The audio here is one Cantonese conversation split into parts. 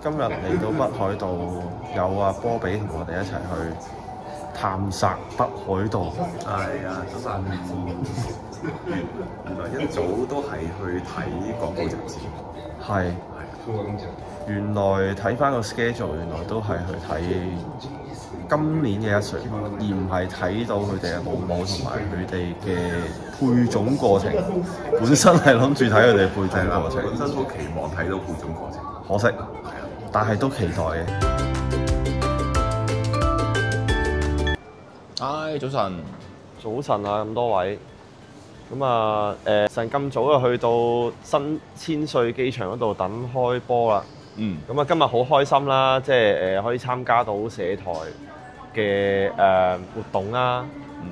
今日嚟到北海道，有阿波比同我哋一齊去探索北海道。係啊，早晨。原來一早都係去睇廣告雜誌。係。原來睇翻個 schedule， 原來都係去睇今年嘅一歲，而唔係睇到佢哋嘅舞同埋佢哋嘅配種過程。本身係諗住睇佢哋配種過程，本身好期望睇到配種過程，可惜，但係都期待嘅。嗨，早晨，早晨啊，咁多位。咁啊，晨咁早就去到新千歲機場嗰度等開波啦。咁啊，今日好開心啦，即係可以參加到社台嘅活動啦。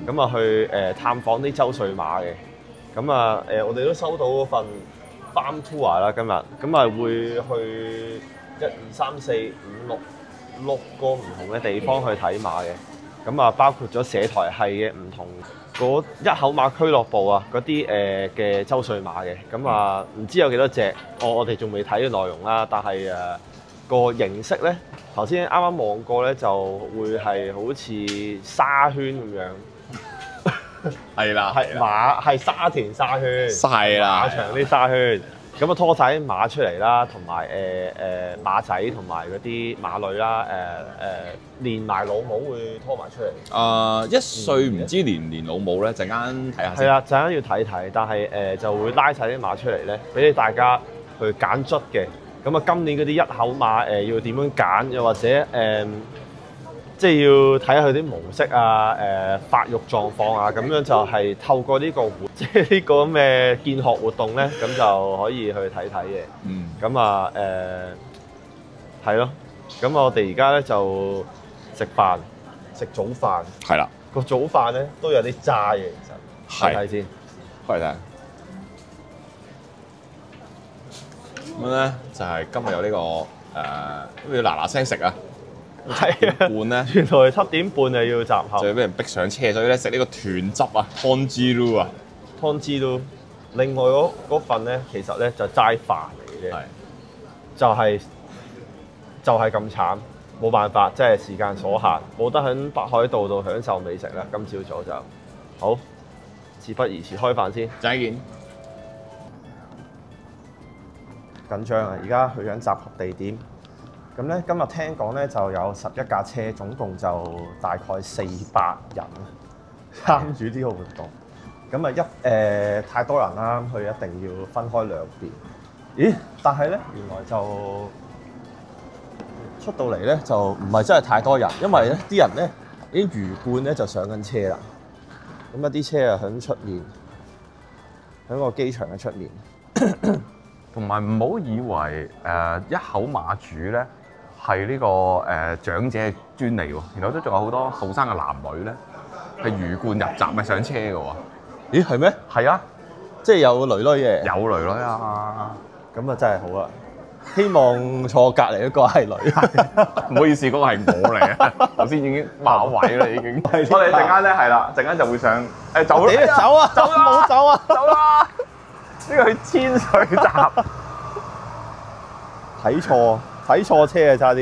咁啊，去探訪啲周歲馬嘅。咁啊，我哋都收到嗰份 farm tour 啦，今日。咁啊，會去1、2、3、4、5、6個唔同嘅地方去睇馬嘅。咁啊，包括咗社台系嘅唔同嗰一口馬俱樂部啊，嗰啲嘅周歲馬嘅。咁啊，唔知有幾多隻，我哋仲未睇嘅內容啦。但係個形式咧，頭先啱啱望過咧，就會係好似沙圈咁樣。係啦，係馬係沙田沙圈，係啦，馬場啲沙圈。咁啊，拖晒啲馬出嚟啦，同埋馬仔同埋嗰啲馬女啦，連埋老母會拖埋出嚟。1歲唔知連唔連老母咧，陣間睇下先。係啊，陣間要睇睇，但係就會拉晒啲馬出嚟咧，俾你大家去揀卒嘅。咁啊，今年嗰啲一口馬要點樣揀，又或者即係要睇下佢啲模式啊、發育狀況啊，咁樣就係透過呢個即係呢個咁嘅見學活動咧，咁就可以去睇睇嘅。咁啊係咯。咁我哋而家咧就食飯，食早飯。係啦。個早飯咧都有啲渣嘅，其實。睇睇先。開嚟睇。咁咧就係今日有呢個都要嗱嗱聲食啊！係啊，半咧，原來7點半就要集合，就要俾人逼上車，所以咧食呢個豚汁啊，湯汁嚕啊，湯汁嚕。另外嗰份咧，其實咧就齋飯嚟嘅啫，就係咁慘，冇辦法，即係時間所限，冇得喺北海道度享受美食啦。今朝早就好，事不宜遲，開飯先。再見。緊張啊！而家去緊集合地點。咁咧，今日聽講咧就有11架車，總共就大概400人參與呢個活動。咁啊太多人啦，佢一定要分開兩邊。咦？但係咧，原來就出到嚟咧就唔係真係太多人，因為咧啲人咧已經魚貫咧就上緊車啦。咁一啲車啊喺出面，喺個機場嘅出面。同埋唔好以為一口馬主咧係呢個長者嘅專利喎，然後都仲有好多後生嘅男女咧係魚貫入閘咪上車嘅喎。咦，係咩？係啊，即係有女女嘅。有女女啊！咁啊真係好啦。希望坐隔離嗰個係女。唔好意思，嗰、嗰個係我嚟啊！頭先已經爆位啦，已經。我哋陣間咧係啦，陣間就會上走啦，走啊！走啦！冇走啊！走啦！呢個係千歲閘。睇錯車啊！差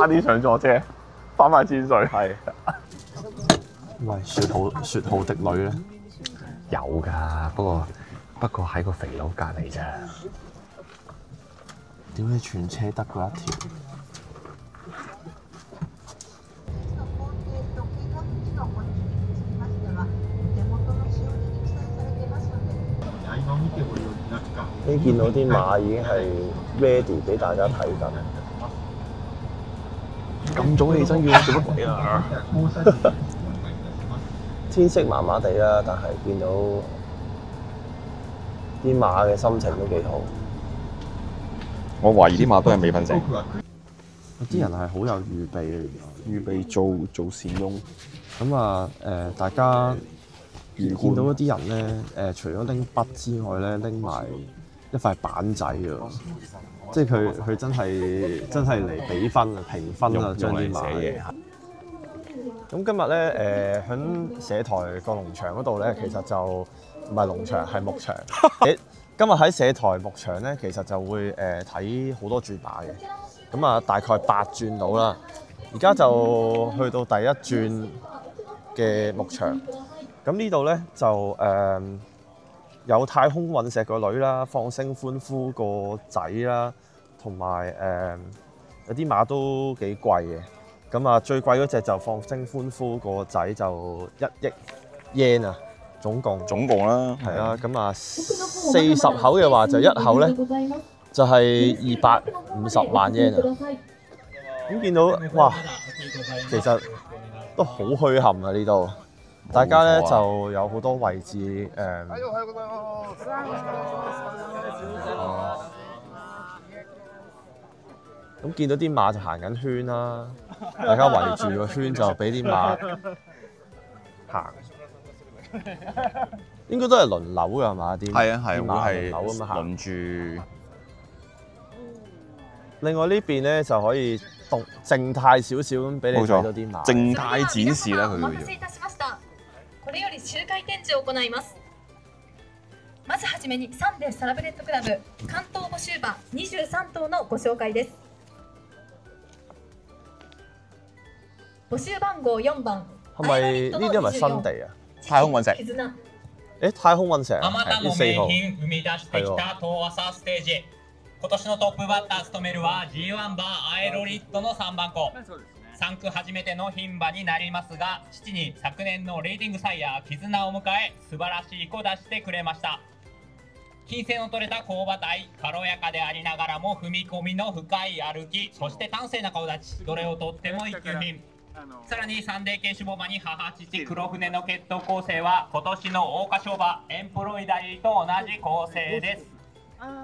啲上錯車，翻返千歲。係。喂，雪浩的女咧？有㗎，不過喺個肥佬隔離咋。點解全車得嗰一條？你見到啲馬已經係 ready 俾大家睇緊。咁早起身要做乜鬼啊？天色麻麻地啦，但係見到啲馬嘅心情都幾好。我懷疑啲馬都係未瞓醒。啲人係好有預備嘅，預備做善翁。咁啊大家見到一啲人咧除咗拎筆之外咧，拎埋一塊板仔啊！即係佢真係嚟比分啊、評分啊，將啲馬嘢。咁今日咧喺社台個農場嗰度咧，其實就唔係農場，係牧場。今日喺社台牧場咧，其實就會睇好多轉馬嘅。咁啊，大概8轉到啦。而家就去到第1轉嘅牧場。咁呢度咧就有太空隕石個女啦，放聲歡呼個仔啦，同埋有啲馬都幾貴嘅。咁啊，最貴嗰隻就放聲歡呼個仔就1億 yen 啊，總共啦，係啊。咁啊，40口嘅話就一口咧就係250萬 yen 啊。咁見到哇，其實都好墟冚啊呢度。大家咧就有好多位置咁見到啲馬就行緊圈啦，大家圍住個圈就俾啲馬行，應該都係輪流㗎係嘛？啲係啊係，啲馬會輪流咁樣行。輪住。另外呢邊咧就可以靜態少少咁俾你睇到啲馬。靜態展示啦，佢叫做。これより周回展示を行います。まずはじめにサンデーサラブレッドクラブ関東募集馬23頭のご紹介です。募集番號4番。係咪呢啲係咪新地啊？太空隕石。太空隕石あまたの4號。名品生み出してきた東朝ステージ。今年のトップバッター務めるは G1 馬アエロリットの3番子。3区初めての牝馬になりますが、父に昨年のレーディングサイヤー絆を迎え、素晴らしい子出してくれました。金星の取れた高馬体、軽やかでありながらも踏み込みの深い歩き、そして端正な顔立ち、どれをとっても一級品。さらにサンデー系種馬に母父黒船の血統構成は今年の桜花賞馬エンプロイダリーと同じ構成です。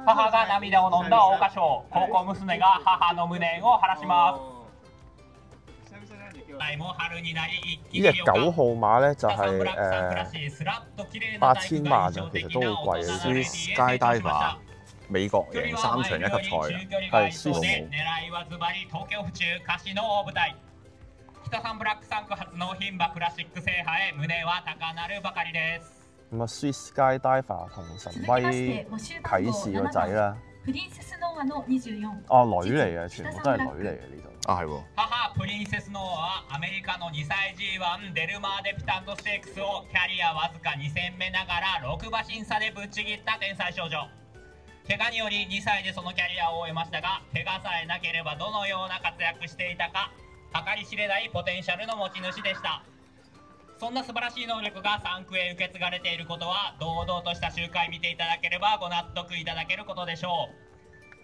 母が涙を飲んだ桜花賞、高校娘が母の無念を晴らします。呢隻9號馬咧就係8000萬啊，其實都好貴嘅。Swiss Skydiver 美國贏3場1級賽嘅，係 Swiss。北サンブラック3区初の牝馬クラシック制覇へ胸は高鳴るばかりです。咁啊 Swiss Skydiver 同神威啟示個仔啦。プリンセスノーアの24。女嚟嘅，全部都係女嚟嘅呢度。啊係喎。母プリンセスノーアはアメリカの2歳 G1 デルマーデピタントステークスをキャリアわずか2戦目ながら6馬審査でぶっちぎった天才少女。怪我により2歳でそのキャリアを終えましたが、怪我さえなければどのような活躍していたか計り知れないポテンシャルの持ち主でした。そんな素晴らしい能力が3区へ受け継がれていることは堂々とした周回見ていただければご納得いただけることでしょう。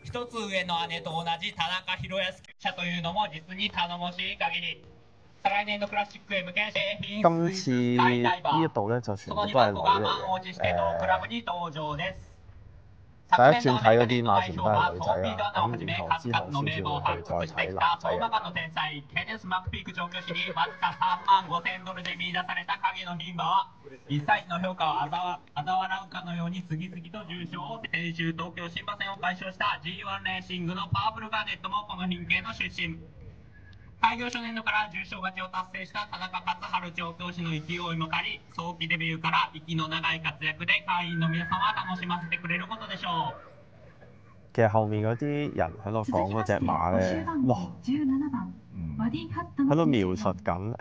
一つ上の姉と同じ田中宏康記者というのも実に頼もしい限り。再来年のクラシックへ向けて今次呢一度咧就全部都係女嚟嘅。クラブに登場です。第一轉睇嗰啲馬全部都係女仔啦，咁然後之後先至去再睇男仔嘅。ケネス・マクピーク調教師にわずか3万5000ドルで見出された影の牝馬は1歳の評価を嘲笑うかのように次々と重賞を先週東京新馬戦を解消した G1 レーシングのパワフルガーネットもこの品系の出身。開業初年度から重賞勝ちを達成した田中勝春調教師の勢いも借り、早期デビューから息の長い活躍で会員の皆様は楽しませてくれることでしょう。其實後面嗰啲人喺度講嗰隻馬咧，哇，喺度描述緊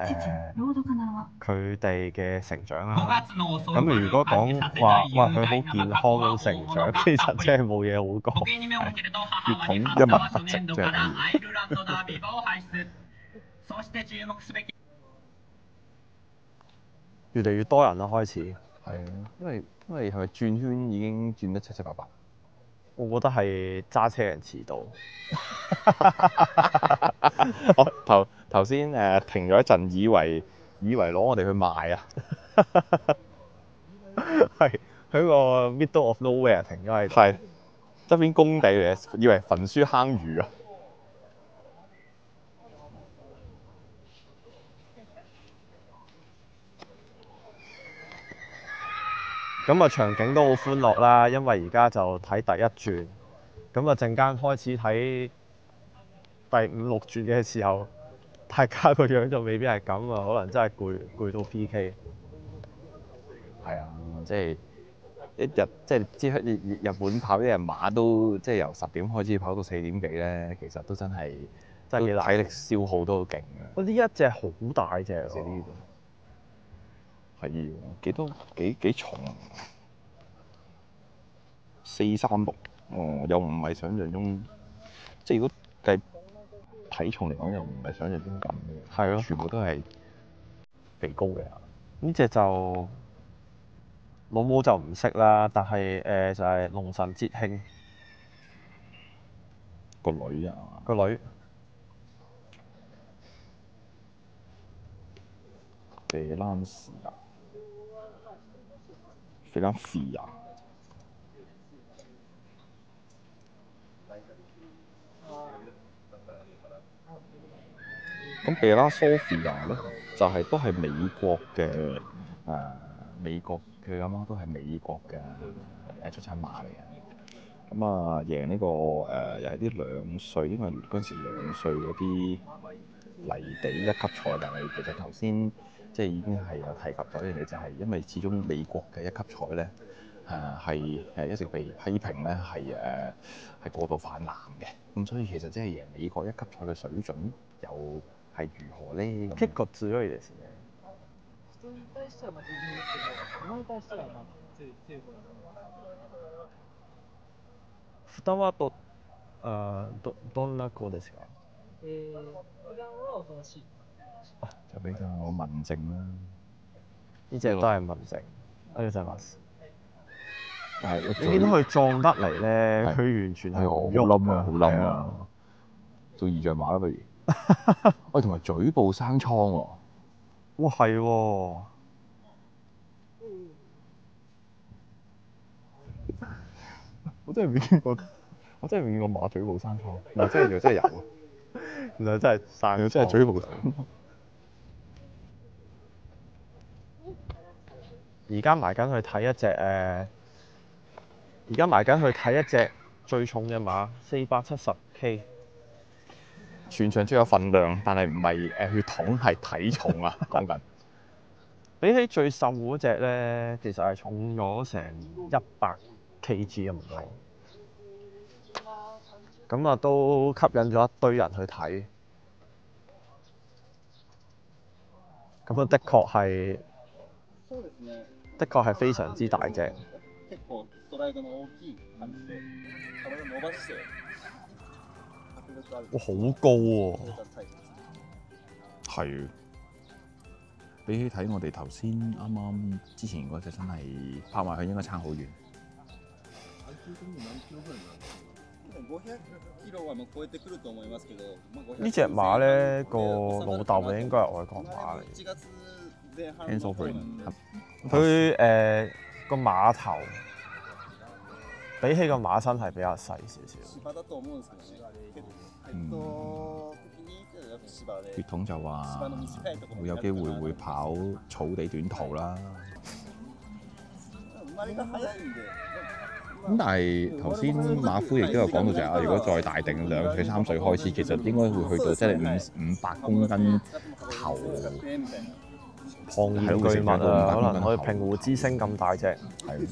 佢哋嘅成長啦。咁如果講話哇佢好健康咁成長，其實真係冇嘢好講。血統一文不值即係。越嚟越多人啦，開始。係啊，因為係咪轉圈已經轉得七七八八？我覺得係揸車人遲到。我頭先停咗一陣，以為攞我哋去賣啊。係喺個 middle of nowhere 停咗喺度。係側邊工地嚟嘅，以為焚書坑儒啊。咁啊場景都好歡樂啦，因為而家就睇第一轉，咁啊陣間開始睇第5、6轉嘅時候，大家個樣就未必係咁啊，可能真係攰到 PK。係啊，即係一日即係知日本跑一日馬都即係由10點開始跑到4點幾咧，其實都真係真係幾難體力消耗都好勁嘅。嗰啲一隻好大隻喎，呢個係幾重，436哦，又唔係想象中，即係如果計體重嚟講，又唔係想象中咁嘅。係咯，全部都係肥高嘅。呢只就老母就唔識啦，但係就係龍神節慶個女啊，個女肥蘭士啊，肥蘭士啊。咁貝拉索菲亞咧，就係都係美國嘅美國佢阿媽都係美國嘅出產馬嚟嘅。咁啊，贏呢個又係啲2歲，因為嗰陣時2歲嗰啲泥地1級賽，但係其實頭先即係已經係有提及咗一樣嘢，就係因為始終美國嘅1級賽咧係一直被批評咧係過度泛濫嘅，咁所以其實即係贏美國1級賽嘅水準又係如何咧？結構強いですね。人に対してはまあ全然ですけど、馬に対してはまあ強い方だと思います。蓋はどんな子ですか？普段はおとなしい。就比較文靜啦。呢只都係文靜。啊りがとうございます。係你見到佢壯得嚟咧，佢完全係唔喐啊，好冧啊！做二象馬啦，不如。喂，同埋嘴部生瘡喎。哇，係喎！我真係未見過馬嘴部生瘡。嗱，真係有。原來真係生，真係嘴部。而家埋緊去睇一隻最重嘅馬，470K。全場最有份量，但係唔係血統，係體重啊！講緊。比起最瘦嗰只咧，其實係重咗成100kg 咁多。咁啊，都吸引咗一堆人去睇。咁啊，的確係非常之大隻。哇，好高喎！係。比起睇我哋頭先啱之前嗰隻，真係拍埋佢應該差好遠。呢隻馬咧個老豆應該係外國馬嚟。佢個馬頭比起個馬身係比較細少少。血統就話會有機會跑草地短途啦。咁但係頭先馬夫亦都有講到就係如果再大定2歲3歲開始，其實應該會去到即係500公斤頭。龐然巨物啊，可能可以平湖之星咁大隻。係。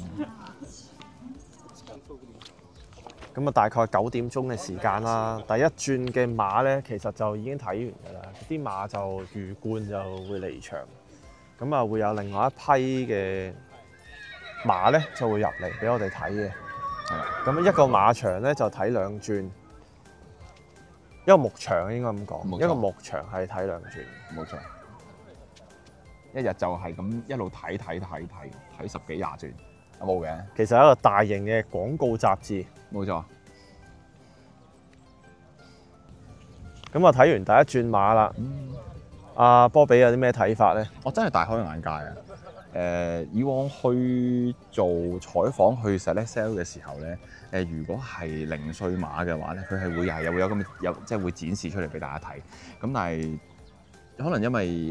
咁啊，大概9點鐘嘅時間啦。第一轉嘅馬咧，其實就已經睇完㗎啦。啲馬就魚貫就會離場，咁啊會有另外一批嘅馬咧就會入嚟俾我哋睇嘅。咁一個馬場咧就睇2轉，一個牧場應該咁講，一個牧場係睇2轉。冇錯。一日就係咁一路睇10幾20轉，有冇嘅？其實係一個大型嘅廣告雜誌。冇錯。咁啊睇完第一轉馬啦，阿波比有啲咩睇法咧？我真係大開眼界啊！以往去做採訪去 select sell 嘅時候咧，如果係0歲馬嘅話咧，佢係會會有咁即係會展示出嚟俾大家睇。咁但係可能因為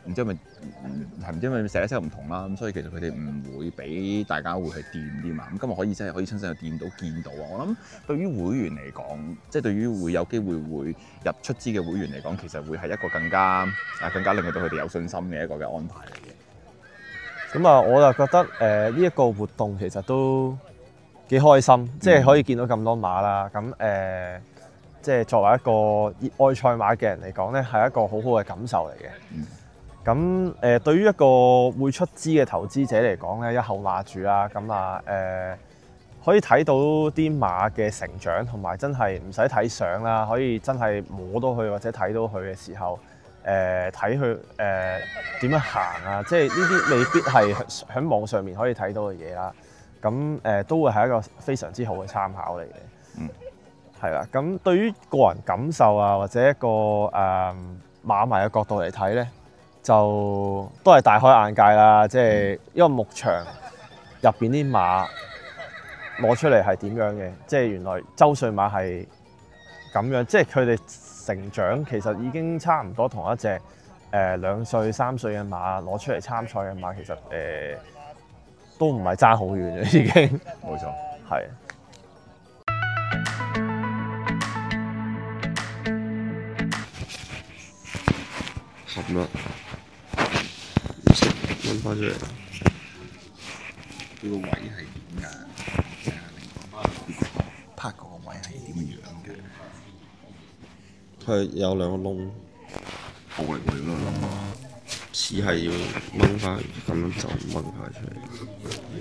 唔知因為select sell唔同啦，咁所以其實佢哋唔會俾大家會去掂啲嘛。咁今日真係可以親身去見到啊！我諗對於會員嚟講，即係對於會有機會入出資嘅會員嚟講，其實會係一個更加令到佢哋有信心嘅一個嘅安排嚟嘅。咁啊，我就覺得呢一個活動其實都幾開心，即係可以見到咁多馬啦。咁即係作為一個熱愛賽馬嘅人嚟講咧，係一個好好嘅感受嚟嘅。咁對於一個會出資嘅投資者嚟講咧，一口馬主啦，咁啊可以睇到啲馬嘅成長，同埋真係唔使睇相啦，可以真係摸到佢或者睇到佢嘅時候，睇佢點樣行啊，即係呢啲未必係喺網上面可以睇到嘅嘢啦。咁都會係一個非常之好嘅參考嚟嘅。係啦。咁對於個人感受啊，或者一個馬迷嘅角度嚟睇咧，就都係大開眼界啦。即係因為牧場入邊啲馬攞出嚟係點樣嘅？即係原來周歲馬係咁樣，即係佢哋成長其實已經差唔多同一隻2歲3歲嘅馬攞出嚟參賽嘅馬，其實都唔係爭好遠嘅已經。冇錯，係。冚啦，唔識揾翻出嚟。佢個位係點㗎？拍嗰個位係點樣嘅？佢有2個窿，暴力喎，嗰個窿。似係要掹翻，咁樣就掹翻出嚟。